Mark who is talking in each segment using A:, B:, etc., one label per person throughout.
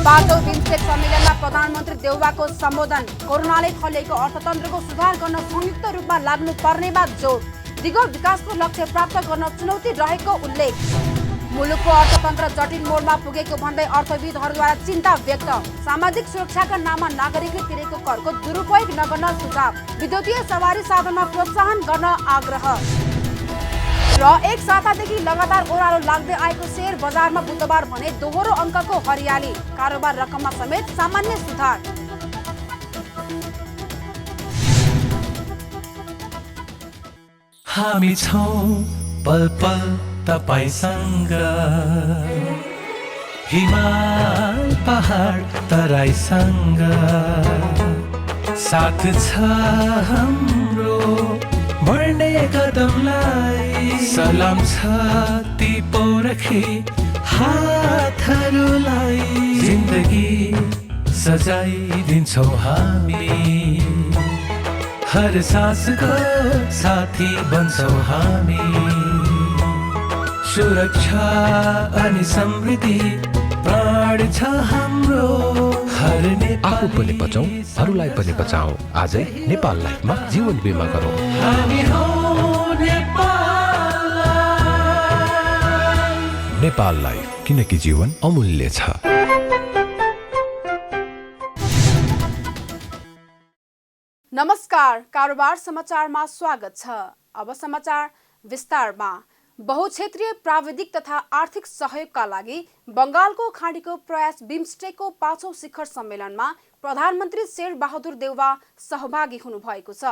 A: पाँचौं बिमस्टेक सम्मेलनमा प्रधानमन्त्री देउवाको सम्बोधन। कोरोनाले थलिएको अर्थतन्त्रको सुधार गर्न संयुक्त रूपमा लाग्नुपर्नेमा जोड। दिगो विकासको लक्ष्य प्राप्त गर्न चुनौती रहेको उल्लेख। मुलुकको अर्थतन्त्र जटिल मोडमा पुगेको भन्दै अर्थविदहरूद्वारा चिन्ता व्यक्त। सामाजिक सुरक्षाका नाममा नागरिकले तिरेको करको दुरुपयोग नगर्न सुझाव। विद्युतीय सवारी साधनमा प्रोत्साहन गर्न आग्रह। र एक सातादेखि लगातार ओह्रालो लाग्दै आएको शेयर बजारमा बुधबार भने दोहोरो अङ्कको हरियाली। कारोबार रकममा समेत सामान्य सुधार।
B: हामी छौं पल पल तपाईसँग, हिमाल पहाड तराईसँग, साथ छ हाम्रो बढ्ने कदमलाई। सलाम छ ती पोरखे हातहरूलाई, जिन्दगी सजाइदिन्छौँ हामी, हर सासको साथी बन्छौँ हामी। सुरक्षा अनि समृद्धि प्राण छ हाम्रो, हर
C: आफू पनि बचौं, अरूलाई पनि बचाऊ। आजै नेपाल लाइफमा जीवन बिमा गरौँ।
B: हामी हौ
C: नेपाल लाइफ, किनकि जीवन अमूल्य छ।
A: नमस्कार, कारोबार समाचारमा स्वागत छ। अब समाचार विस्तारमा। बहुक्षेत्रीय प्राविधिक तथा आर्थिक सहयोगका लागि बंगालको खाडीको प्रयास बिमस्टेकको 5औं शिखर सम्मेलनमा प्रधानमन्त्री शेर बहादुर देउवा सहभागी हुनुभएको छ।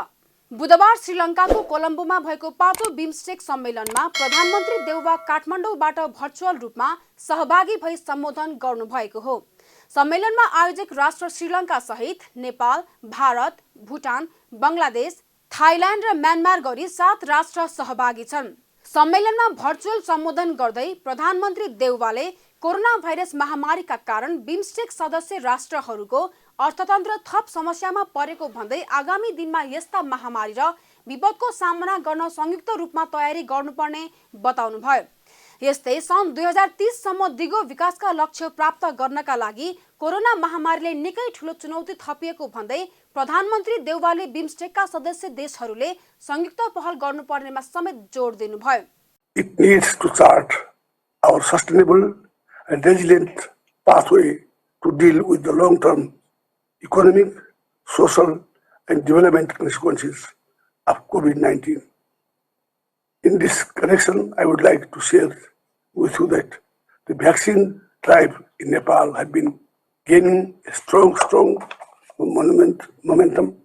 A: बुधबार श्रीलङ्काको कोलम्बोमा भएको 5औं बिमस्टेक सम्मेलनमा प्रधानमन्त्री देउवा काठमाडौँबाट भर्चुअल रूपमा सहभागी भई सम्बोधन गर्नुभएको हो। सम्मेलनमा आयोजक राष्ट्र श्रीलङ्का सहित नेपाल, भारत, भुटान, बंगलादेश, थाइल्याण्ड र म्यानमार गरी 7 राष्ट्र सहभागी छन्। सम्मेलनमा भर्चुअल सम्बोधन गर्दै प्रधानमन्त्री देउवाले कोरोना भाइरस महामारीका कारण बिमस्टेक सदस्य राष्ट्रहरूको अर्थतन्त्र थप समस्यामा परेको भन्दै आगामी दिनमा यस्ता महामारी र विपदको सामना गर्न संयुक्त रूपमा तयारी गर्नुपर्ने बताउनुभयो। यस्तै सन् 2030 सम्म दिगो विकासका लक्ष्य प्राप्त गर्नका लागि कोरोना महामारीले निकै ठूलो चुनौती थपिएको भन्दै प्रधानमन्त्री देउवाले बिमस्टेकका सदस्य देशहरूले संयुक्त पहल गर्नुपर्नेमा समेत जोड दिनुभयो।
D: It needs to chart our sustainable and resilient pathway to deal with the long-term economic, social and development consequences of COVID-19. In this connection, I would like to share with you that the vaccine drive in Nepal have been gaining a strong momentum.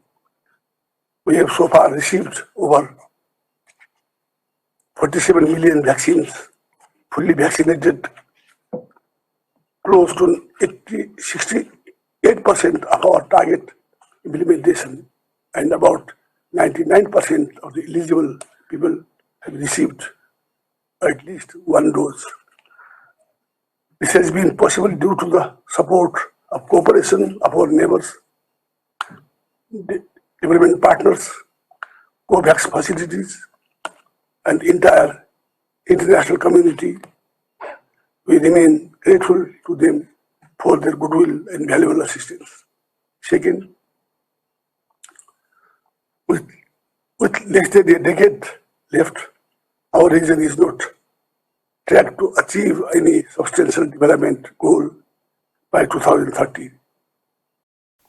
D: We have so far received over 47 million vaccines, fully vaccinated close to 68% of our target implementation, and about 99% of the eligible people have received at least one dose. This has been possible due to the support of cooperation of our neighbors, development partners, COVAX facilities, and entire international community. We remain grateful to them for their goodwill and valuable assistance. Second, with less than a decade left, our region is not tracked to achieve any substantial development goal by 2030.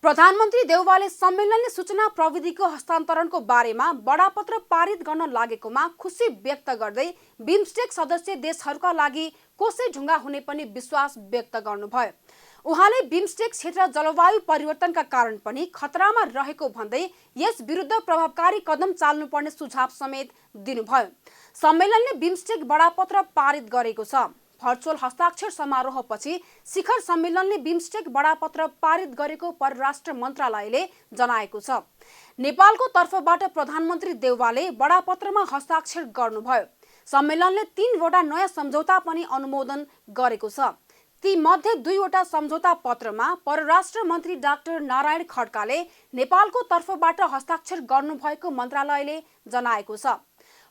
A: प्रधानमन्त्री देउवाले सम्मेलनले सूचना प्रविधिको हस्तान्तरणको बारेमा बडापत्र पारित गर्न लागेकोमा खुशी व्यक्त गर्दै बिमस्टेक सदस्य देशहरूका लागि कोसै ढुङ्गा हुने पनि विश्वास व्यक्त गर्नुभयो। उहाँले बिमस्टेक क्षेत्र जलवायु परिवर्तनका कारण पनि खतरामा रहेको भन्दै यस विरुद्ध प्रभावकारी कदम चाल्नुपर्ने सुझाव समेत दिनुभयो। सम्मेलनले बिमस्टेक बडापत्र पारित गरेको छ। भर्चुअल हस्ताक्षर समारोहपछि शिखर सम्मेलनले बिमस्टेक बडापत्र पारित गरेको परराष्ट्र मन्त्रालयले जनाएको छ। नेपालको तर्फबाट प्रधानमन्त्री देउवाले बडापत्रमा हस्ताक्षर गर्नुभयो। सम्मेलनले 3 वटा नयाँ सम्झौता पनि अनुमोदन गरेको छ। ती मध्ये 2 वटा सम्झौता पत्रमा परराष्ट्र मन्त्री डाक्टर नारायण खड्काले नेपालको तर्फबाट हस्ताक्षर गर्नुभएको मन्त्रालयले जनाएको छ।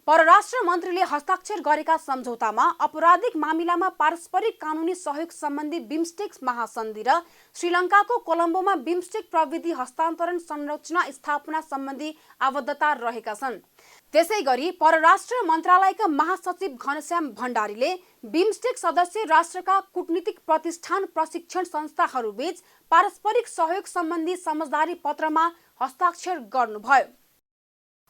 A: परराष्ट्र मन्त्रीले हस्ताक्षर गरेका सम्झौतामा आपराधिक मामिलामा पारस्परिक कानुनी सहयोग सम्बन्धी बिम्स्टेक महासन्धि र श्रीलङ्काको कोलम्बोमा बिम्स्टेक प्रविधि हस्तान्तरण संरचना स्थापना सम्बन्धी आबद्धता रहेका छन्। त्यसैगरी परराष्ट्र मन्त्रालयका महासचिव घनश्याम भण्डारीले बिम्स्टेक सदस्य राष्ट्रका कूटनीतिक प्रतिष्ठान प्रशिक्षण संस्थाहरूबीच पारस्परिक सहयोग सम्बन्धी समझदारी पत्रमा हस्ताक्षर गर्नुभयो।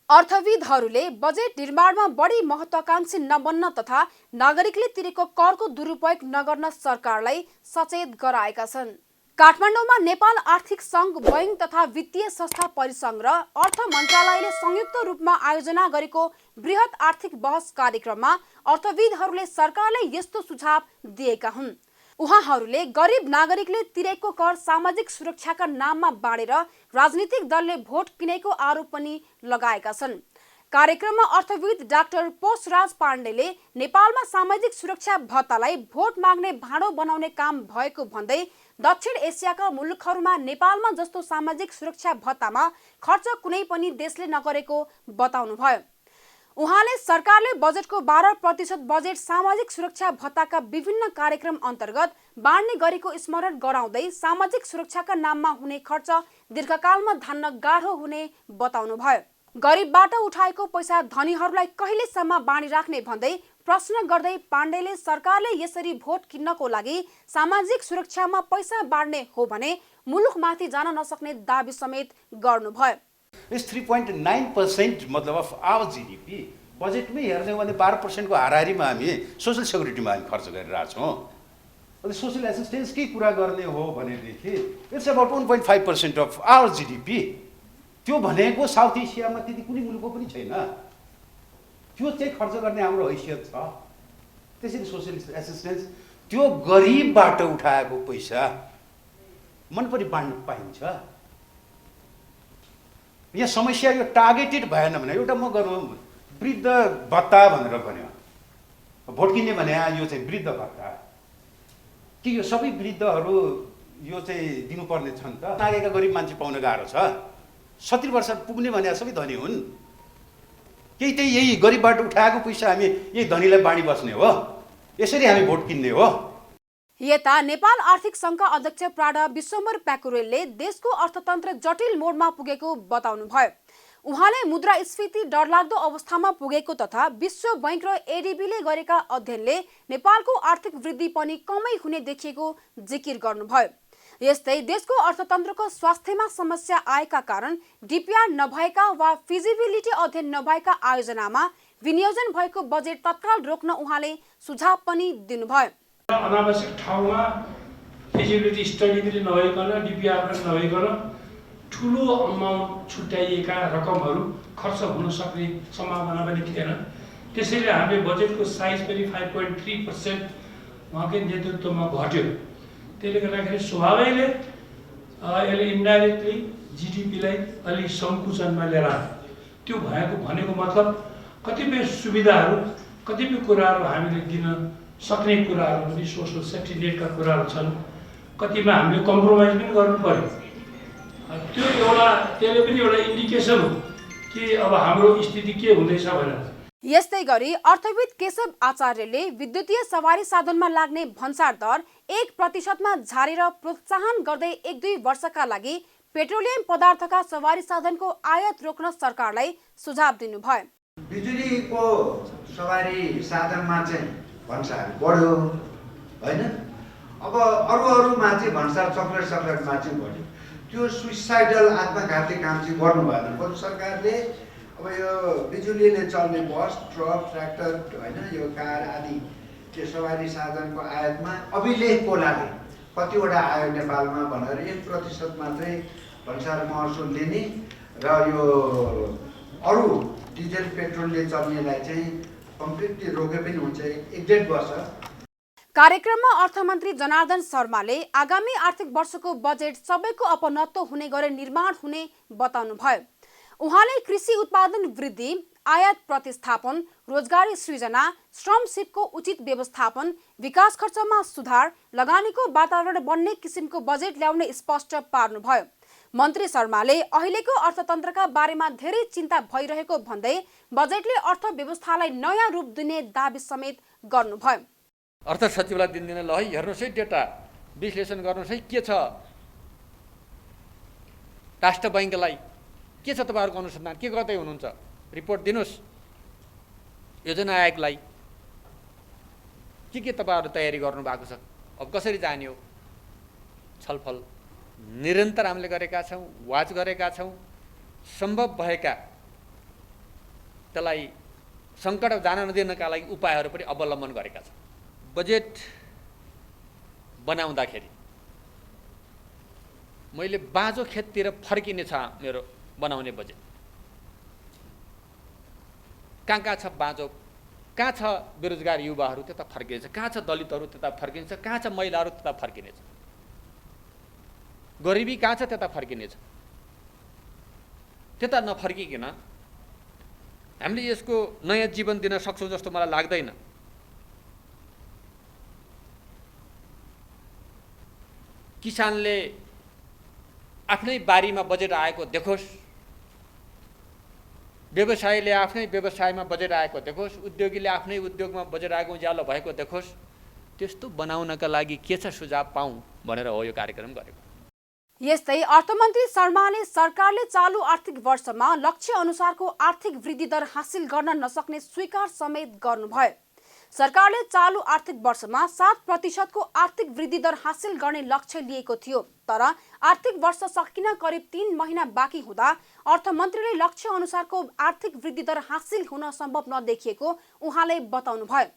A: अर्थविदहरूले बजेट निर्माणमा बढी महत्वाकांक्षी नबन्न तथा नागरिकले तिरेको करको दुरुपयोग नगर्न सरकारलाई सचेत गराएका छन्। काठमाडौँमा नेपाल आर्थिक सङ्घ, बैंक तथा वित्तीय संस्था परिसंघ र अर्थ मन्त्रालयले संयुक्त रूपमा आयोजना गरेको बृहत आर्थिक बहस कार्यक्रममा अर्थविदहरूले सरकारलाई यस्तो सुझाव दिएका हुन्। उहाँहरूले गरिब नागरिकले तिरेको कर सामाजिक सुरक्षाका नाममा बाँडेर राजनीतिक दलले भोट किनेको आरोप पनि लगाएका छन्। कार्यक्रममा अर्थविद डाक्टर पोषराज पाण्डेले नेपालमा सामाजिक सुरक्षा भत्तालाई भोट माग्ने भाँडो बनाउने काम भएको भन्दै दक्षिण एसियाका मुलुकहरूमा नेपालमा जस्तो सामाजिक सुरक्षा भत्तामा खर्च कुनै पनि देशले नगरेको बताउनुभयो। उहाँले सरकारले बजेटको 12% बजेट सामाजिक सुरक्षा भत्ताका विभिन्न कार्यक्रम अन्तर्गत बाँड्ने गरेको स्मरण गराउँदै सामाजिक सुरक्षाका नाममा हुने खर्च दीर्घकालमा धान्न गाह्रो हुने बताउनुभयो। गरिबबाट उठाएको पैसा धनीहरूलाई कहिलेसम्म बाँडिराख्ने भन्दै प्रश्न गर्दै पाण्डेले सरकारले यसरी भोट किन्नको लागि सामाजिक सुरक्षामा पैसा बाँड्ने हो भने मुलुकमाथि जान नसक्ने दाबी समेत गर्नुभयो।
E: It's 3.9% मतलब अफ आवर GDP बजेटमै हेर्ने हो भने 12%को हाराहारीमा हामी सोसल सेक्युरिटीमा हामी खर्च गरिरहेछौँ। अनि सोसल एसिस्टेन्सकै कुरा गर्ने हो भनेदेखि it's about 1.5% of our GDP। त्यो भनेको साउथ एसियामा त्यति कुनै मुलुकको पनि छैन। त्यो चाहिँ खर्च गर्ने हाम्रो हैसियत छ। त्यसैले सोसल एसिस्टेन्स त्यो गरिबबाट उठाएको पैसा मनपरी बाँड्न पाइन्छ। यहाँ समस्या यो टार्गेटेड भएन भने एउटा म गर्नु वृद्ध भत्ता भनेर भन्यो, भोट किन्ने भने यो चाहिँ वृद्ध भत्ता कि यो सबै वृद्धहरू यो चाहिँ दिनुपर्ने छन् त? नागेका गरिब मान्छे पाउन गाह्रो छ। 70 वर्ष पुग्ने भने सबै धनी हुन्। केही त्यही यही गरिबबाट उठाएको पैसा हामी यही धनीलाई बाँडी बस्ने हो, यसरी हामी भोट किन्ने हो।
A: यता नेपाल आर्थिक सङ्घका अध्यक्ष प्राड विश्वम्भर प्याकुरेलले देशको अर्थतन्त्र जटिल मोडमा पुगेको बताउनुभयो। उहाँले मुद्रास्फीति डरलाग्दो अवस्थामा पुगेको तथा विश्व बैंक र एडीबीले गरेका अध्ययनले नेपालको आर्थिक वृद्धि पनि कमै हुने देखिएको जिकिर गर्नुभयो। यस्तै देशको अर्थतन्त्रको स्वास्थ्यमा समस्या आएका कारण डीपीआर नभएका वा फिजिबिलिटी अध्ययन नभएका आयोजनामा विनियोजन भएको बजेट तत्काल रोक्न उहाँले सुझाव पनि दिनुभयो।
F: अनावश्यक ठाउँमा फिजिबिलिटी स्टडी पनि नभइकन डीपीआर पनि नभइकन ठुलो अमाउन्ट छुट्याइएका रकमहरू खर्च हुन सक्ने सम्भावना पनि थिएन। त्यसैले हामीले बजेटको साइज पनि 5.3% उहाँकै नेतृत्वमा घट्यो। त्यसले गर्दाखेरि स्वभावैले यसले इन्डाइरेक्टली जीडीपीलाई अलिक सङ्कुचनमा लिएर आयो। त्यो भनेको मतलब कतिपय सुविधाहरू कतिपय कुराहरू हामीले दिन सक्ने कुराहरू पनि सोसल सेफ्टी नेटका कुराहरू छन्, कतिमा हामीले कम्प्रोमाइज पनि गर्नु पर्यो। त्यसले पनि एउटा इन्डिकेसन हो कि अब हाम्रो स्थिति के हुँदैछ भनेर।
A: यस्तै गरी अर्थविद केशव आचार्यले विद्युतीय सवारी साधनमा लाग्ने भन्सार दर 1% झारेर प्रोत्साहन गर्दै 1-2 वर्षका लागि पेट्रोलियम पदार्थका सवारी साधनको आयात रोक्न सरकारलाई सुझाव दिनुभयो।
G: बिजुलीको सवारी साधनमा चाहिँ भन्सार बढ्यो हैन, अब अरूमा चाहिँ भन्सार चक्लेटमा चाहिँ बढ्यो। त्यो सुइसाइडल आत्मघाती काम चाहिँ गर्नु भएन। बरु सरकारले अब यो बिजुलीले चल्ने बस, ट्रक, ट्र्याक्टर हैन, यो कार आदि त्यो सवारी साधनको आयातमा अभिलेखको लागि कतिवटा आयो नेपालमा भनेर 1% मात्रै भन्सार महसुल लिने र यो अरू डिजेल पेट्रोलले चल्नेलाई चाहिँ कम्प्लिटली रोके पनि हुन्छ 1.5 वर्ष।
A: कार्यक्रममा अर्थमन्त्री जनार्दन शर्माले आगामी आर्थिक वर्षको बजेट सबैको अपनत्व हुने गरी निर्माण हुने बताउनुभयो। उहाँले कृषि उत्पादन वृद्धि, आयात प्रतिस्थापन, रोजगारी सृजना, श्रम सिपको उचित व्यवस्थापन, विकास खर्चमा सुधार, लगानीको वातावरण बन्ने किसिमको बजेट ल्याउने स्पष्ट पार्नुभयो। मन्त्री शर्माले अहिलेको अर्थतन्त्रका बारेमा धेरै चिन्ता भइरहेको भन्दै बजेटले अर्थव्यवस्थालाई नयाँ रूप दिने दाबी समेत गर्नुभयो।
H: अर्थ सचिवलाई दिनदिन ल है हेर्नुहोस् है डेटा विश्लेषण गर्नुहोस् है के छ राष्ट्र बैङ्कलाई के छ तपाईँहरूको अनुसन्धान के गर्दै हुनुहुन्छ रिपोर्ट दिनुहोस्। योजना आयोगलाई के तपाईँहरू तयारी गर्नु भएको छ अब कसरी जाने हो छलफल निरन्तर हामीले गरेका छौँ वाच गरेका छौँ सम्भव भएका त्यसलाई सङ्कट जान नदिनका लागि उपायहरू पनि अवलम्बन गरेका छौँ। बजेट बनाउँदाखेरि मैले बाँझो खेततिर फर्किने छ मेरो बनाउने बजेट कहाँ छ बाँझो कहाँ छ बेरोजगार युवाहरू त्यता फर्किनेछ कहाँ छ दलितहरू त्यता फर्किनेछ कहाँ छ महिलाहरू त्यता फर्किनेछ गरिबी कहाँ छ त्यता फर्किनेछ त्यता नफर्किकन हामीले यसको नयाँ जीवन दिन सक्छौँ जस्तो मलाई लाग्दैन। किसानले आफ्नै बारीमा बजेट आएको देखोस् व्यवसायीले आफ्नै व्यवसायमा बजेट आएको देखोस् उद्योगीले आफ्नै उद्योगमा बजेट आएको उज्यालो भएको देखोस् त्यस्तो बनाउनका लागि के छ सुझाव पाऊँ भनेर हो यो कार्यक्रम गरेको।
A: यस्तै अर्थमन्त्री शर्माले सरकारले चालु आर्थिक वर्षमा लक्ष्य अनुसारको आर्थिक वृद्धि दर हासिल गर्न नसक्ने स्वीकार समेत गर्नुभयो। सरकारले चालु आर्थिक वर्षमा 7% को आर्थिक वृद्धि दर हासिल गर्ने लक्ष्य लिएको थियो तर आर्थिक वर्ष सकिन करिब 3 महिना बाँकी हुँदा अर्थमन्त्रीले लक्ष्य अनुसारको आर्थिक वृद्धि दर हासिल हुन सम्भव नदेखिएको उहाँले बताउनुभयो।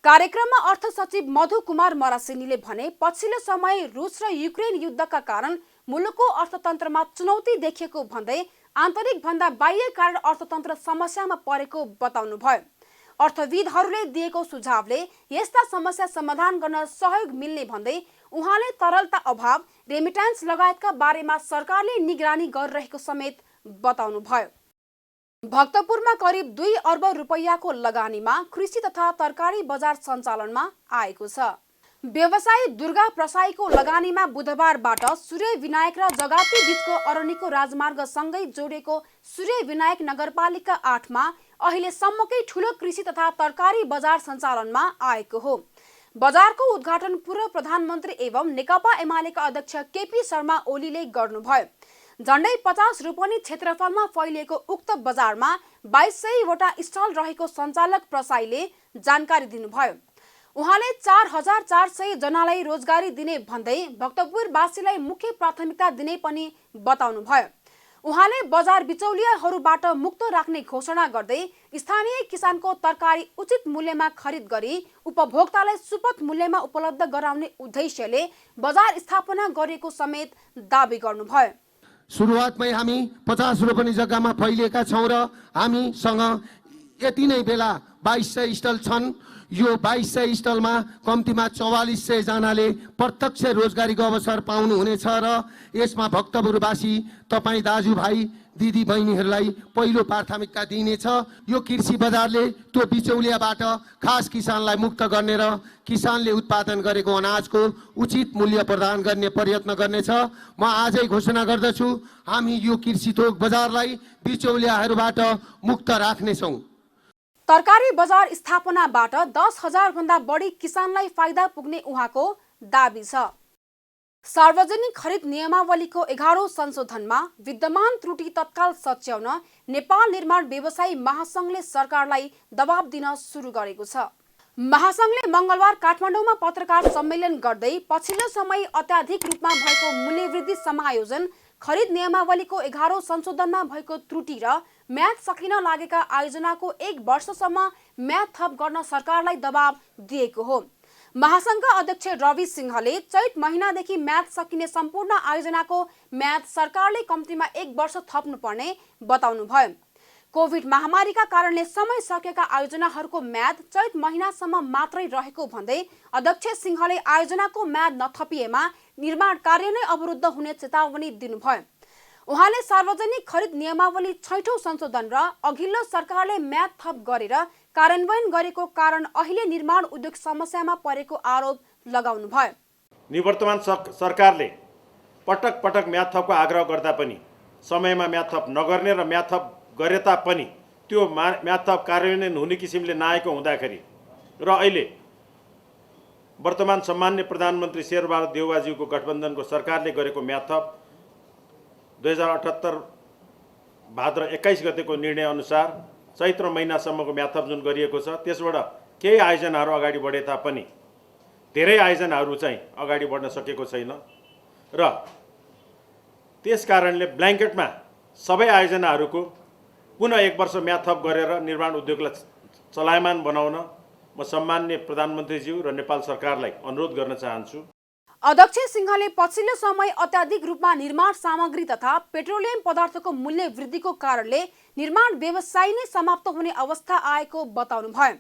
A: कार्यक्रममा अर्थ सचिव मधु कुमार मरासिनीले भने पछिल्लो समय रुस र युक्रेन युद्धका कारण मुलुकको अर्थतन्त्रमा चुनौती देखिएको भन्दै आन्तरिक भन्दा बाह्य कारण अर्थतन्त्र समस्यामा परेको बताउनुभयो। अर्थविदहरूले दिएको सुझावले यस्ता समस्या समाधान गर्न सहयोग मिल्ने भन्दै उहाँले तरलता अभाव रेमिट्यान्स लगायतका बारेमा सरकारले निगरानी गरिरहेको समेत बताउनुभयो। भक्तपुरमा करिब 2 अर्ब रुपैयाँको लगानीमा कृषि तथा तरकारी बजार सञ्चालनमा आएको छ। व्यवसायी दुर्गा प्रसाईको लगानीमा बुधबारबाट सूर्य विनायक र जगाती बीचको अरनिको राजमार्ग सँगै जोडिएको सूर्य विनायक नगरपालिका 8 मा अहिलेसम्मकै ठूलो कृषि तथा तरकारी बजार सञ्चालनमा आएको हो। बजारको उद्घाटन पूर्व प्रधानमन्त्री एवं नेकपा एमालेका अध्यक्ष केपी शर्मा ओलीले गर्नुभयो। झण्डै 50 रोपनी क्षेत्रफलमा फैलिएको उक्त बजारमा 2200 वटा स्टल रहेको सञ्चालक प्रसाईले जानकारी दिनुभयो। उहाँले 4400 जनालाई रोजगारी दिने भन्दै भक्तपुरवासीलाई मुख्य प्राथमिकता दिने पनि बताउनुभयो। उहाँले बजार बिचौलियाहरूबाट मुक्त राख्ने घोषणा गर्दै स्थानीय किसानको तरकारी उचित मूल्यमा खरिद गरी उपभोक्तालाई सुपथ मूल्यमा उपलब्ध गराउने उद्देश्यले बजार स्थापना गरिएको समेत दावी गर्नुभयो।
I: सुरुवातमै हामी 50 रोपनी जग्गामा फैलिएका छौँ र हामीसँग यति नै बेला 2200 स्टल छन्। यो 2200 स्टलमा कम्तीमा 4400 जनाले प्रत्यक्ष रोजगारीको अवसर पाउनुहुनेछ र यसमा भक्तपुरवासी तपाईँ दाजुभाइ दिदी बहिनीहरूलाई पहिलो प्राथमिकता दिइनेछ। यो कृषि बजारले त्यो बिचौलियाबाट खास किसानलाई मुक्त गर्ने र किसानले उत्पादन गरेको अनाजको उचित मूल्य प्रदान गर्ने प्रयत्न गर्नेछ। म आजै घोषणा गर्दछु हामी यो कृषि थोक बजारलाई बिचौलियाहरूबाट मुक्त राख्नेछौँ।
A: तरकारी बजार स्थापनाबाट 10,000 भन्दा बढी किसानलाई फाइदा पुग्ने उहाँको दाबी छ। सार्वजनिक खरिद नियमावलीको 11औं संशोधनमा विद्यमान त्रुटि तत्काल सच्याउन नेपाल निर्माण व्यवसायी महासंघले सरकारलाई दबाब दिन सुरु गरेको छ। महासंघले मंगलबार काठमाडौँमा पत्रकार सम्मेलन गर्दै पछिल्लो समय अत्याधिक रूपमा भएको मूल्यवृद्धि समायोजन खरिद नियमावलीको 11औं संशोधनमा भएको त्रुटि र म्याद सकिन लागेका आयोजनाको 1 वर्षसम्म म्याद थप गर्न सरकारलाई दबाब दिएको हो। महासंघका अध्यक्ष रवि सिंहले चैत महिनादेखि म्याद सकिने सम्पूर्ण आयोजनाको म्याद सरकारले कम्तीमा 1 वर्ष थप्नुपर्ने बताउनुभयो। कोभिड महामारीका कारणले समय सकेका आयोजनाहरूको म्याद चैत महिनासम्म मात्रै रहेको भन्दै अध्यक्ष सिंहले आयोजनाको म्याद नथपिएमा निर्माण कार्य नै अवरुद्ध हुने चेतावनी दिनुभयो। उहाँले सार्वजनिक खरिद नियमावली 6औं संशोधन र अघिल्लो सरकारले म्याद थप गरेर कार्यान्वयन गरेको कारण अहिले निर्माण उद्योग समस्यामा परेको आरोप लगाउनुभयो।
J: निवर्तमान सरकारले पटक पटक म्याद थपको आग्रह गर्दा पनि समयमा म्याद थप नगर्ने र म्याद थप गरे तापनि त्यो म्याद थप कार्यान्वयन हुने किसिमले नआएको हुँदाखेरि र अहिले वर्तमान सम्मान्य प्रधानमन्त्री शेरबहादुर देउवाज्यूको गठबन्धनको सरकारले गरेको म्याद थप 2078 भाद्र 21 गतेको निर्णय अनुसार चैत्र महिनासम्मको म्याद थप जुन गरिएको छ त्यसबाट केही आयोजनाहरू अगाडि बढे तापनि धेरै आयोजनाहरू चाहिँ अगाडि बढ्न सकेको छैन र त्यस कारणले ब्ल्याङ्केटमा सबै आयोजनाहरूको पुनः 1 वर्ष म्याद थप गरेर निर्माण उद्योगलाई चलायमान बनाउन म सम्मान्य प्रधानमन्त्रीज्यू र नेपाल सरकारलाई अनुरोध गर्न चाहन्छु।
A: अध्यक्ष सिंहले पछिल्लो समय अत्याधिक रूपमा निर्माण सामग्री तथा पेट्रोलियम पदार्थको मूल्य वृद्धिको कारणले निर्माण व्यवसाय नै समाप्त हुने अवस्था आएको बताउनुभयो।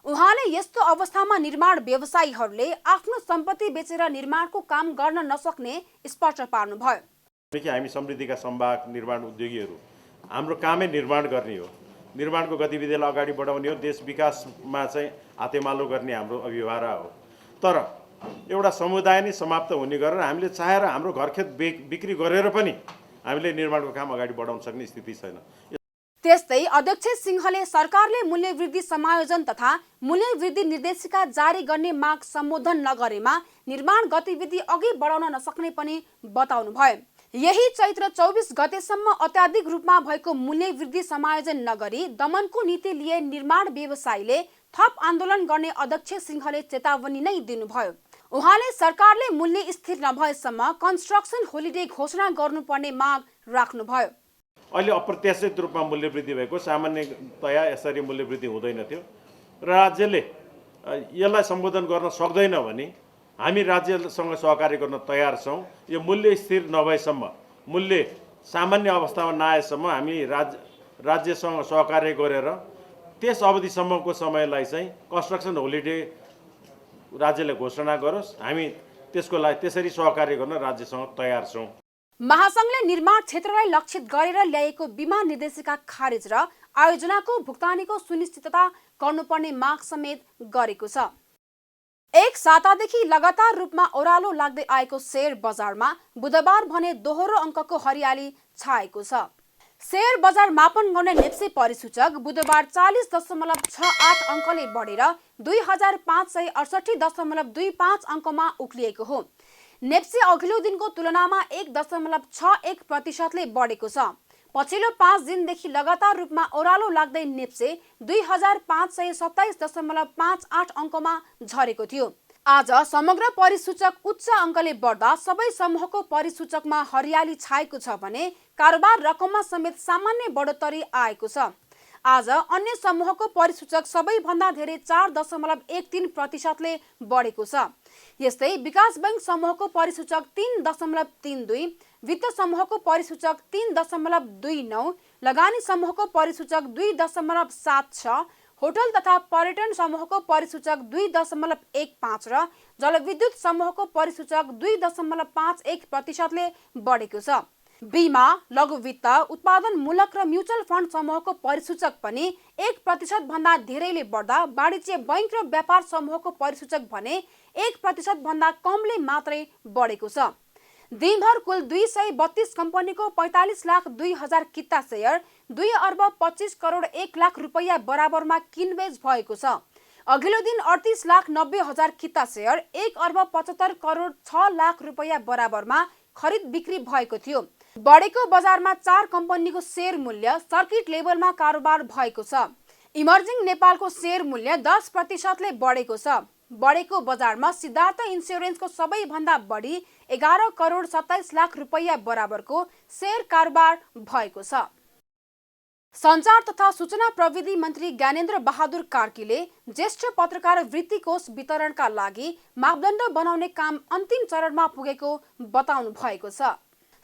A: उहाँले यस्तो अवस्थामा निर्माण व्यवसायीहरूले आफ्नो सम्पत्ति बेचेर निर्माणको काम गर्न नसक्ने स्पष्ट पार्नुभयो।
J: हामी समृद्धिका सम्भाग निर्माण उद्योगीहरू हाम्रो कामै निर्माण गर्ने हो, निर्माणको गतिविधिलाई अगाडि बढाउने हो, देश विकासमा चाहिँ हातेमालो गर्ने हाम्रो अभिभावना हो। तर एउटा समुदाय नै समाप्त हुने गरेर हामीले चाहेर हाम्रो घरखेत बिक्री गरेर पनि हामीले निर्माणको काम अगाडि बढाउन सक्ने स्थिति छैन।
A: त्यस्तै अध्यक्ष सिंहले सरकारले मूल्य वृद्धि समायोजन तथा मूल्य वृद्धि निर्देशिका जारी गर्ने माग सम्बोधन नगरेमा निर्माण गतिविधि अघि बढाउन नसक्ने पनि बताउनुभयो। यही चैत्र 24 गतेसम्म अत्याधिक रूपमा भएको मूल्य वृद्धि समायोजन नगरी दमनको नीति लिए निर्माण व्यवसायीले थप आन्दोलन गर्ने अध्यक्ष सिंहले चेतावनी नै दिनुभयो। उहाँले सरकारले मूल्य स्थिर नभएसम्म कन्स्ट्रक्सन होलिडे घोषणा गर्नुपर्ने माग राख्नुभयो।
J: अहिले अप्रत्याशित रूपमा मूल्य वृद्धि भएको, सामान्यतया यसरी मूल्य वृद्धि हुँदैन थियो। राज्यले यसलाई सम्बोधन गर्न सक्दैन भने हामी राज्यसँग सहकार्य गर्न तयार छौँ। यो मूल्य स्थिर नभएसम्म, मूल्य सामान्य अवस्थामा नआएसम्म हामी राज्यसँग सहकार्य गरेर त्यस अवधिसम्मको समयलाई चाहिँ कन्स्ट्रक्सन होलिडे राज्यले घोषणा गरोस्, हामी त्यसको लागि त्यसरी सहकार्य गर्न राज्यसँग तयार छौँ।
A: महासंघले निर्माण क्षेत्रलाई लक्षित गरेर ल्याएको बीमा निर्देशिका खारेज र आयोजनाको भुक्तानीको सुनिश्चितता गर्नुपर्ने माग समेत गरेको छ। एक सातादेखि लगातार रूपमा ओह्रालो लाग्दै आएको शेयर बजारमा बुधबार भने दोहोरो अङ्कको हरियाली छाएको छ। शेयर बजार मापन गर्ने नेप्से परिसूचक बुधबार 40.68 अङ्कले बढेर 2568.25 अङ्कमा उक्लिएको हो। नेप्से अघिल्लो दिनको तुलनामा 1.61% बढेको छ। पछिल्लो 5 दिनदेखि लगातार रूपमा ओह्रालो लाग्दै नेप्से 2527.58 अङ्कमा झरेको थियो। आज समग्र परिसूचक उच्च अङ्कले बढ्दा सबै समूहको परिसूचकमा हरियाली छाएको छ भने कारोबार रकममा समेत सामान्य बढोत्तरी आएको छ। आज अन्य समूहको परिसूचक सबैभन्दा धेरै 4.13% बढेको छ। यस्तै विकास बैंक समूहको परिसूचक 3.32, वित्त समूहको परिसूचक 3.29, लगानी समूहको परिसूचक 2.76, होटल तथा पर्यटन समूहको परिसूचक 2.15 र जलविद्युत समूहको परिसूचक 2.51% बढेको छ। बीमा, लघु वित्त, उत्पादन मूलक र म्युचुअल फन्ड समूहको परिसूचक पनि 1% भन्दा धेरैले बढ्दा वाणिज्य बैंक र व्यापार समूहको परिसूचक भने 1% भन्दा कमले मात्रै बढेको छ। दिनभर कुल 232 कम्पनीको 45,02,000 किता शेयर 2,25,01,00,000 रुपैयाँ बराबरमा किनबेच भएको छ। अघिल्लो दिन 38,90,000 किता शेयर 1,75,06,00,000 रुपैयाँ बराबरमा खरिद बिक्री भएको थियो। बढेको बजारमा 4 कम्पनीको शेयर मूल्य सर्किट लेभलमा कारोबार भएको छ। इमर्जिङ नेपालको शेयर मूल्य 10%ले बढेको छ। बढेको बजारमा सिद्धार्थ इन्स्योरेन्सको सबैभन्दा बढी 11,27,00,000 रुपैयाँ बराबरको शेयर कारोबार भएको छ। सञ्चार तथा सूचना प्रविधि मन्त्री ज्ञानेन्द्र बहादुर कार्कीले ज्येष्ठ पत्रकार वृत्ति कोष वितरणका लागि मापदण्ड बनाउने काम अन्तिम चरणमा पुगेको बताउनु भएको छ।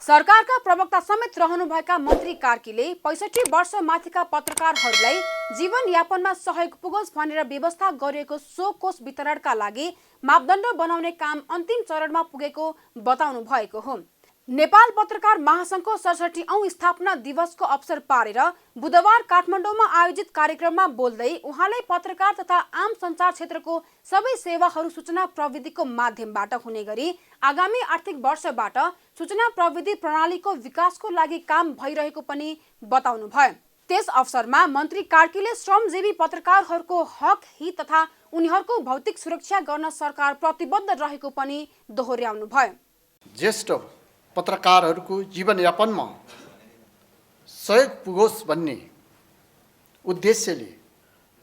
A: सरकारका प्रवक्ता समेत रहनुभएका मन्त्री कार्कीले 65 वर्ष माथिका पत्रकारहरूलाई जीवनयापनमा सहयोग पुगोस् भनेर व्यवस्था गरिएको सो कोष वितरणका लागि मापदण्ड बनाउने काम अन्तिम चरणमा पुगेको बताउनु भएको हो। नेपाल पत्रकार महासंघको 67औं स्थापना दिवसको अवसर पारेर बुधबार काठमाडौँमा आयोजित कार्यक्रममा बोल्दै उहाँले पत्रकार तथा आम सञ्चार क्षेत्रको सबै सेवाहरू सूचना प्रविधिको माध्यमबाट हुने गरी आगामी आर्थिक वर्षबाट सूचना प्रविधि प्रणालीको विकासको लागि काम भइरहेको पनि बताउनुभयो। त्यस अवसरमा मन्त्री कार्कीले श्रमजीवी पत्रकारहरूको हक हित तथा उनीहरूको भौतिक सुरक्षा गर्न सरकार प्रतिबद्ध रहेको पनि दोहोर्याउनुभयो।
K: ज्येष्ठ पत्रकारहरूको जीवनयापनमा सहयोग पुगोस् भन्ने उद्देश्यले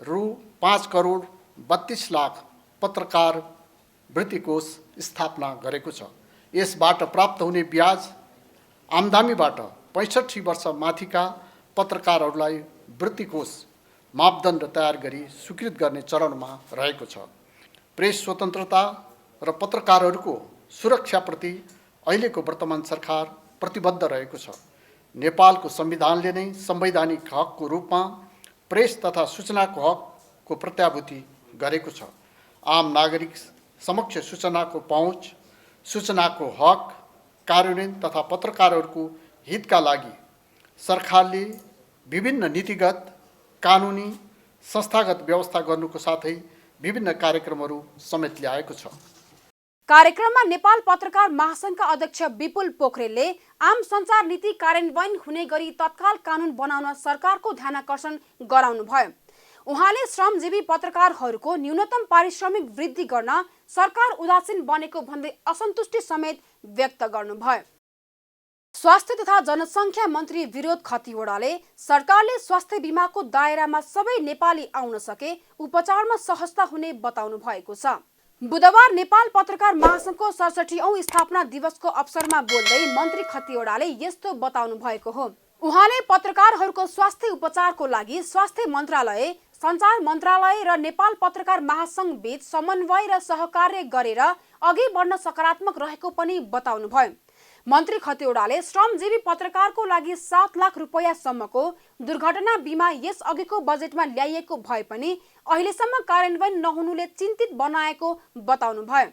K: रु 5,32,00,000 पत्रकार वृत्ति कोष स्थापना गरेको छ। यसबाट प्राप्त हुने ब्याज आम्दानीबाट 65 वर्ष माथिका पत्रकारहरूलाई वृत्ति कोष मापदण्ड तयार गरी स्वीकृत गर्ने चरणमा रहेको छ। प्रेस स्वतन्त्रता र पत्रकारहरूको सुरक्षाप्रति अहिलेको वर्तमान सरकार प्रतिबद्ध रहेको छ। नेपालको संविधानले नै संवैधानिक हकको रूपमा प्रेस तथा सूचनाको हकको प्रत्याभूति गरेको छ। आम नागरिक समक्ष सूचनाको पहुँच, सूचनाको हक कार्यान्वयन तथा पत्रकारहरूको हितका लागि सरकारले विभिन्न नीतिगत, कानुनी, संस्थागत व्यवस्था गर्नुको साथै विभिन्न कार्यक्रमहरू समेत ल्याएको छ।
A: कार्यक्रममा नेपाल पत्रकार महासंघका अध्यक्ष विपुल पोखरेलले आम सञ्चार नीति कार्यान्वयन हुने गरी तत्काल कानुन बनाउन सरकारको ध्यानाकर्षण गराउनुभयो। उहाँले श्रमजीवी पत्रकारहरूको न्यूनतम पारिश्रमिक वृद्धि गर्न सरकार उदासीन बनेको भन्दै असन्तुष्टि समेत व्यक्त गर्नुभयो। स्वास्थ्य तथा जनसङ्ख्या मन्त्री विरोध खतिवडाले सरकारले स्वास्थ्य बीमाको दायरामा सबै नेपाली आउन सके उपचारमा सहजता हुने बताउनु भएको छ। बुधबार नेपाल पत्रकार महासंघको 67औं स्थापना दिवसको अवसरमा बोल्दै मन्त्री खतिवडाले यस्तो बताउनु भएको हो। उहाँले पत्रकारहरूको स्वास्थ्य उपचारको लागि स्वास्थ्य मन्त्रालय, सञ्चार मन्त्रालय र नेपाल पत्रकार महासंघ बीच समन्वय र सहकार्य गरेर अघि बढ्न सकारात्मक रहेको पनि बताउनुभयो। मन्त्री खतिवडाले श्रमजीवी पत्रकारको लागि 7 लाख रुपैयाँसम्मको दुर्घटना बिमा यस अघिको बजेटमा ल्याइएको भए पनि अहिलेसम्म कार्यान्वयन नहुनुले चिन्तित बनाएको बताउनुभयो।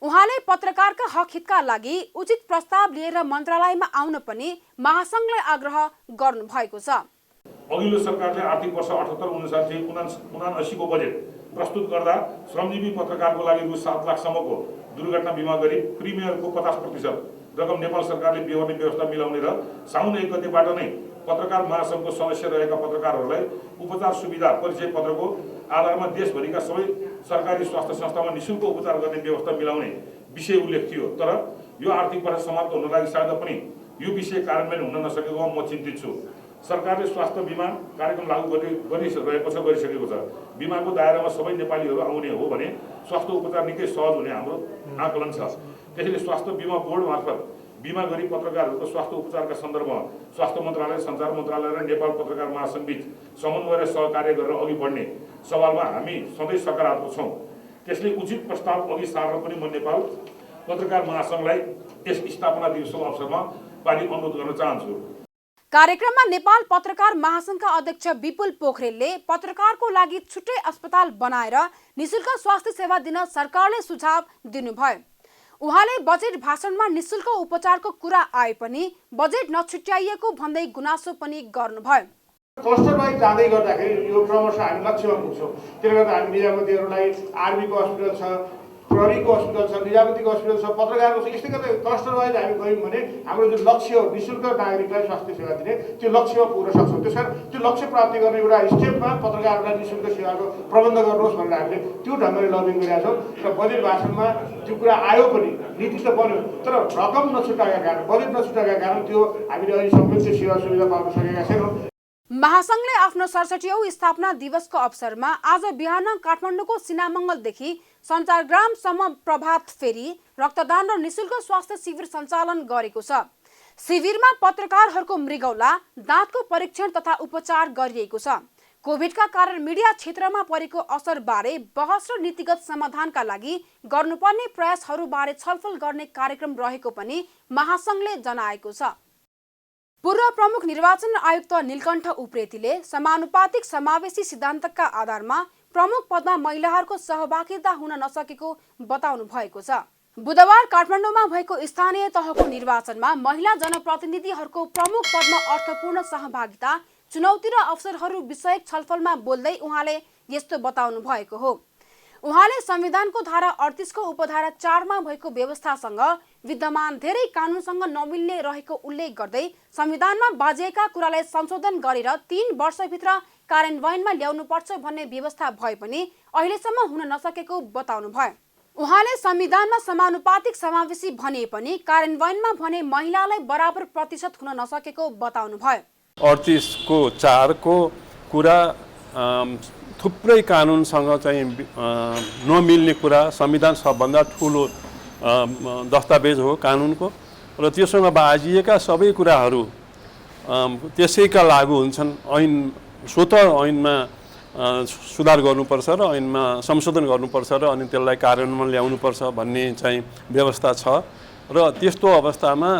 A: उहाँले पत्रकारका हक हितका लागि उचित प्रस्ताव लिएर मन्त्रालयमा आउन पनि महासंघलाई आग्रह गर्नु भएको छ।
L: अघिल्लो सरकारले आर्थिक वर्ष 78-79 को बजेट प्रस्तुत गर्दा श्रमजीवी पत्रकारको लागि रु 7 लाखसम्मको दुर्घटना बिमा गरी प्रिमियरको 50% रकम नेपाल सरकारले बिहोर्ने व्यवस्था मिलाउने र साउन 1 गतेबाट नै पत्रकार महासंघको सदस्य रहेका पत्रकारहरूलाई उपचार सुविधा परिचय पत्रको आधारमा देशभरिका सबै सरकारी स्वास्थ्य संस्थामा निःशुल्क उपचार गर्ने व्यवस्था मिलाउने विषय उल्लेख थियो। तर यो आर्थिक वर्ष समाप्त हुन लागि सायद पनि यो विषय कार्यान्वयन हुन नसकेकोमा म चिन्तित छु। सरकारले स्वास्थ्य बीमा कार्यक्रम लागू गरिसकेको छ। बीमाको दायरामा सबै नेपालीहरू आउने हो भने स्वास्थ्य उपचार निकै सहज हुने हाम्रो आकलन छ। त्यसैले स्वास्थ्य बीमा बोर्ड मार्फत बीमा गरी पत्रकारहरूको स्वास्थ्य उपचारका सन्दर्भमा स्वास्थ्य मन्त्रालय, सञ्चार मन्त्रालय र नेपाल पत्रकार महासंघ बीच समन्वय र सहकार्य गरेर अघि बढ्ने सवालमा हामी सधैँ सकारात्मक छौँ। त्यसले उचित प्रस्ताव अघि सार्न पनि म नेपाल पत्रकार महासंघलाई यस स्थापना दिवसको अवसरमा पारि अनुरोध गर्न चाहन्छु।
A: कार्यक्रममा नेपाल पत्रकार महासंघका अध्यक्ष विपुल पोखरेलले पत्रकारको लागि छुट्टै अस्पताल बनाएर निशुल्क स्वास्थ्य सेवा दिन सरकारले सुझाव दिनुभयो। उहाँले बजेट भाषणमा निशुल्क उपचारको कुरा आए पनि बजेट नछुट्याइएको भन्दै गुनासो पनि गर्नुभयो।
M: क्लस्टर वाइज जाँदै गर्दाखेरि यो क्रमशः हामी लक्ष्यमा पुग्छौँ। त्यसले गर्दा हामी निजामतीहरूलाई आर्मीको हस्पिटल छ, प्रहरीको हस्पिटल छ, निजामतीको हस्पिटल छ, पत्रकारको छ, यस्तै गर्दै क्लस्टर वाइज हामी गयौँ भने हाम्रो जुन लक्ष्य हो निःशुल्क नागरिकलाई स्वास्थ्य सेवा दिने त्यो लक्ष्यमा पुग्न सक्छौँ। त्यसकारण त्यो लक्ष्य प्राप्ति गर्ने एउटा स्टेपमा पत्रकारहरूलाई निःशुल्क सेवाको प्रबन्ध गर्नुहोस् भनेर हामीले त्यो ढङ्गले लबिङ गरेका छौँ र बजेट भाषणमा त्यो कुरा आयो पनि, नीति त बन्यो, तर रकम नछुटाएका कारण, बजेट नछुटाएका कारण त्यो हामीले अहिलेसम्म त्यो सेवा सुविधा पाउन सकेका छैनौँ।
A: महासंघले आफ्नो 67औं स्थापना दिवसको अवसरमा आज बिहान काठमाडौँको सिनामङ्गलदेखि सञ्चारग्रामसम्म प्रभात फेरी, रक्तदान र निशुल्क स्वास्थ्य शिविर सञ्चालन गरेको छ। शिविरमा पत्रकारहरूको मृगौला, दाँतको परीक्षण तथा उपचार गरिएको छ। कोभिडका कारण मिडिया क्षेत्रमा परेको असरबारे बहस र नीतिगत समाधानका लागि गर्नुपर्ने प्रयासहरूबारे छलफल गर्ने कार्यक्रम रहेको पनि महासंघले जनाएको छ। पूर्व प्रमुख निर्वाचन आयुक्त नीलकण्ठ उप्रेतीले समानुपातिक समावेशी सिद्धान्तका आधारमा प्रमुख पदमा महिलाहरूको सहभागिता हुन नसकेको बताउनु भएको छ। बुधबार काठमाडौँमा भएको स्थानीय तहको निर्वाचनमा महिला जनप्रतिनिधिहरूको प्रमुख पदमा अर्थपूर्ण सहभागिता, चुनौती र अवसरहरू विषयक छलफलमा बोल्दै उहाँले यस्तो बताउनु भएको हो। उहाँले संविधानको धारा 38 को उपधारा 4 मा भएको व्यवस्थासँग विद्यमान धेरै कानूनसँग नमिल्ने रहेको उल्लेख गर्दै संविधानमा बाजिएका कुरालाई संशोधन गरेर 3 वर्षभित्र कार्यान्वयनमा ल्याउनुपर्छ भन्ने व्यवस्था भए पनि अहिलेसम्म हुन नसकेको बताउनु भयो। उहाँले संविधानमा समानुपातिक समावेशी भने पनि कार्यान्वयनमा भने महिलालाई बराबर प्रतिशत हुन नसकेको बताउनु भयो।
N: 38 को 4 को कुरा थुप्रै कानुनसँग चाहिँ नमिल्ने कुरा, संविधान सबभन्दा ठुलो दस्तावेज हो कानुनको, र त्यससँग बाजिएका सबै कुराहरू त्यसैका लागू हुन्छन्। ऐन स्वतः ऐनमा सुधार गर्नुपर्छ र ऐनमा संशोधन गर्नुपर्छ र अनि त्यसलाई कार्यान्वयनमा ल्याउनुपर्छ भन्ने चाहिँ व्यवस्था छ। र त्यस्तो अवस्थामा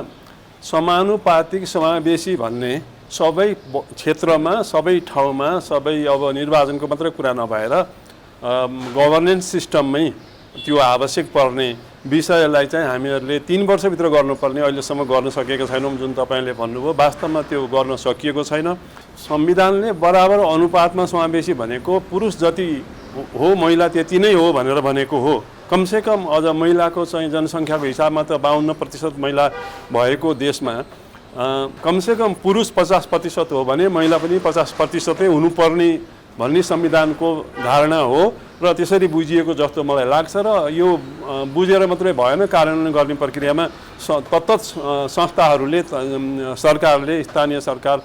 N: समानुपातिक समावेशी भन्ने सबै क्षेत्रमा, सबै ठाउँमा, सबै अब निर्वाचनको मात्रै कुरा नभएर गभर्नेन्स सिस्टममै त्यो आवश्यक पर्ने विषयलाई चाहिँ हामीहरूले 3 वर्षभित्र गर्नुपर्ने अहिलेसम्म गर्न सकेका छैनौँ। जुन तपाईँले भन्नुभयो, वास्तवमा त्यो गर्न सकिएको छैन। संविधानले बराबर अनुपातमा समावेशी भनेको पुरुष जति हो महिला त्यति नै हो भनेर भनेको हो। कमसेकम अझ महिलाको चाहिँ जनसङ्ख्याको हिसाबमा त 52% महिला भएको देशमा कमसेकम पुरुष 50% हो भने महिला पनि 50% हुनुपर्ने भन्ने संविधानको धारणा हो र त्यसरी बुझिएको जस्तो मलाई लाग्छ। र यो बुझेर मात्रै भएन, कार्यान्वयन गर्ने प्रक्रियामा तत्त संस्थाहरूले, सरकारले, स्थानीय सरकार,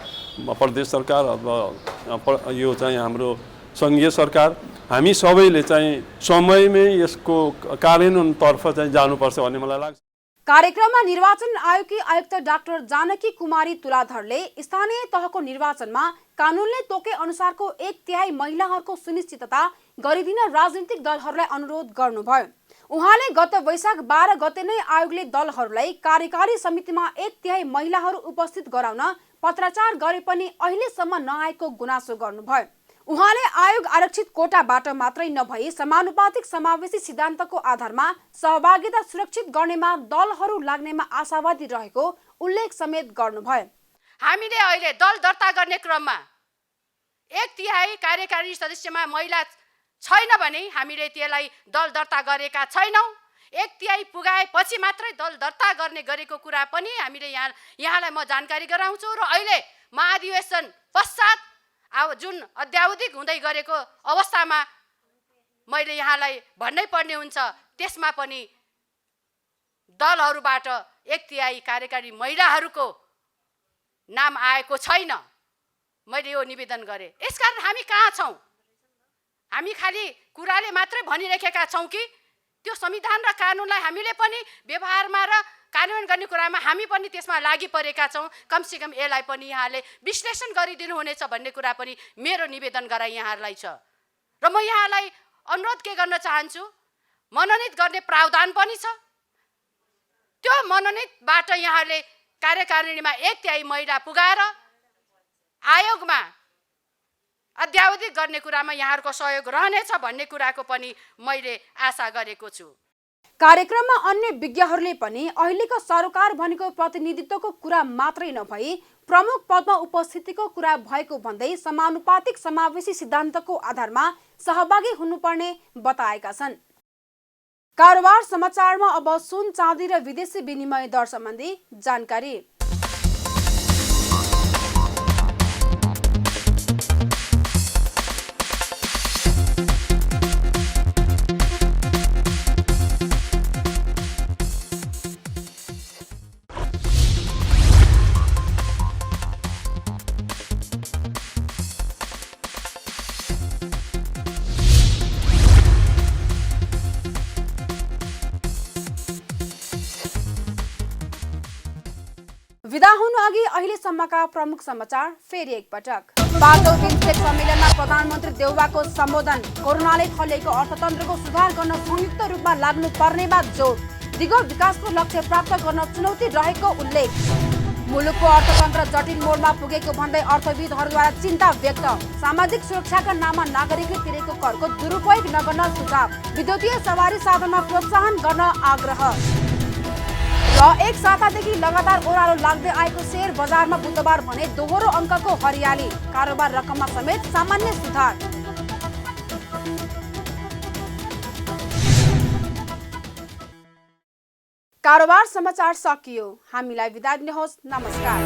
N: प्रदेश सरकार, अब यो चाहिँ हाम्रो सङ्घीय सरकार, हामी सबैले चाहिँ समयमै यसको कार्यान्वयनतर्फ चाहिँ जानुपर्छ भन्ने मलाई लाग्छ।
A: कार्यक्रममा निर्वाचन आयोगकी आयुक्त डाक्टर जानकी कुमारी तुलाधरले स्थानीय तहको निर्वाचनमा कानूनले तोके अनुसारको 1/3 महिलाहरूको सुनिश्चितता गरिदिन राजनीतिक दलहरूलाई अनुरोध गर्नुभयो। उहाँले गत वैशाख 12 गते नै आयोगले दलहरूलाई कार्यकारी समितिमा 1/3 महिलाहरू उपस्थित गराउन पत्राचार गरे पनि अहिलेसम्म नआएको गुनासो गर्नुभयो। उहाँले आयोग आरक्षित कोटाबाट मात्रै नभई समानुपातिक समावेशी सिद्धान्तको आधारमा सहभागिता सुरक्षित गर्नेमा दलहरू लाग्नेमा आशावादी रहेको उल्लेख समेत गर्नुभयो।
O: हामीले अहिले दल दर्ता गर्ने क्रममा 1/3 कार्यकारी सदस्यमा महिला छैन भने हामीले त्यसलाई दल दर्ता गरेका छैनौँ। 1/3 पुगाएपछि मात्रै दल दर्ता गर्ने गरेको कुरा पनि हामीले यहाँलाई म जानकारी गराउँछु। र अहिले महाधिवेशन पश्चात जुन अद्यावधिक हुँदै गरेको अवस्थामा मैले यहाँलाई भन्नै पर्ने हुन्छ, त्यसमा पनि दलहरूबाट 1/3 कार्यकारी महिलाहरूको नाम आएको छैन। मैले यो निवेदन गरेँ। यसकारण हामी कहाँ छौँ? हामी खालि कुराले मात्रै भनिरहेका छौँ कि त्यो संविधान र कानुनलाई हामीले पनि व्यवहारमा र कार्यान्वयन गर्ने कुरामा हामी पनि त्यसमा लागि परेका छौँ। कमसेकम यसलाई पनि यहाँले विश्लेषण गरिदिनु हुनेछ भन्ने कुरा पनि मेरो निवेदन गराइ यहाँहरूलाई छ। र म यहाँलाई अनुरोध के गर्न चाहन्छु, मनोनित गर्ने प्रावधान पनि छ। त्यो मनोनितबाट यहाँले कार्यकारिणीमा 1/3 महिला पुगाएर आयोगमा अद्यावधिक गर्ने कुरामा यहाँहरूको सहयोग रहनेछ भन्ने कुराको पनि मैले आशा गरेको छु।
A: कार्यक्रममा अन्य विज्ञहरूले पनि अहिलेको सरकार भनेको प्रतिनिधित्वको कुरा मात्रै नभई प्रमुख पदमा उपस्थितिको कुरा भएको भन्दै समानुपातिक समावेशी सिद्धान्तको आधारमा सहभागी हुनुपर्ने बताएका छन्। कारोबार समाचारमा अब सुन, चाँदी र विदेशी विनिमय दर सम्बन्धी जानकारी। विदा हुनु अघि अहिलेसम्मका प्रमुख समाचार फेरि एकपटक। 5औं बिमस्टेक सम्मेलनमा प्रधानमन्त्री देउवाको सम्बोधन। कोरोनाले थलिएको अर्थतन्त्रको सुधार गर्न संयुक्त रूपमा लाग्नु पर्नेमा जोड। दिगो विकासको लक्ष्य प्राप्त गर्न चुनौती रहेको उल्लेख। मुलुकको अर्थतन्त्र जटिल मोडमा पुगेको भन्दै अर्थविदहरूद्वारा चिन्ता व्यक्त। सामाजिक सुरक्षाका नाममा नागरिकले तिरेको करको दुरुपयोग नगर्न सुझाव। विद्युतीय सवारी साधनमा प्रोत्साहन गर्न आग्रह। र एक सातादेखि लगातार ओह्रालो लाग्दै आएको शेयर बजारमा बुधबार भने दोहोरो अङ्कको हरियाली। कारोबार रकममा समेत सामान्य सुधार। कारोबार समाचार सकियो। हामीलाई बिदा दिनुहोस्। नमस्कार।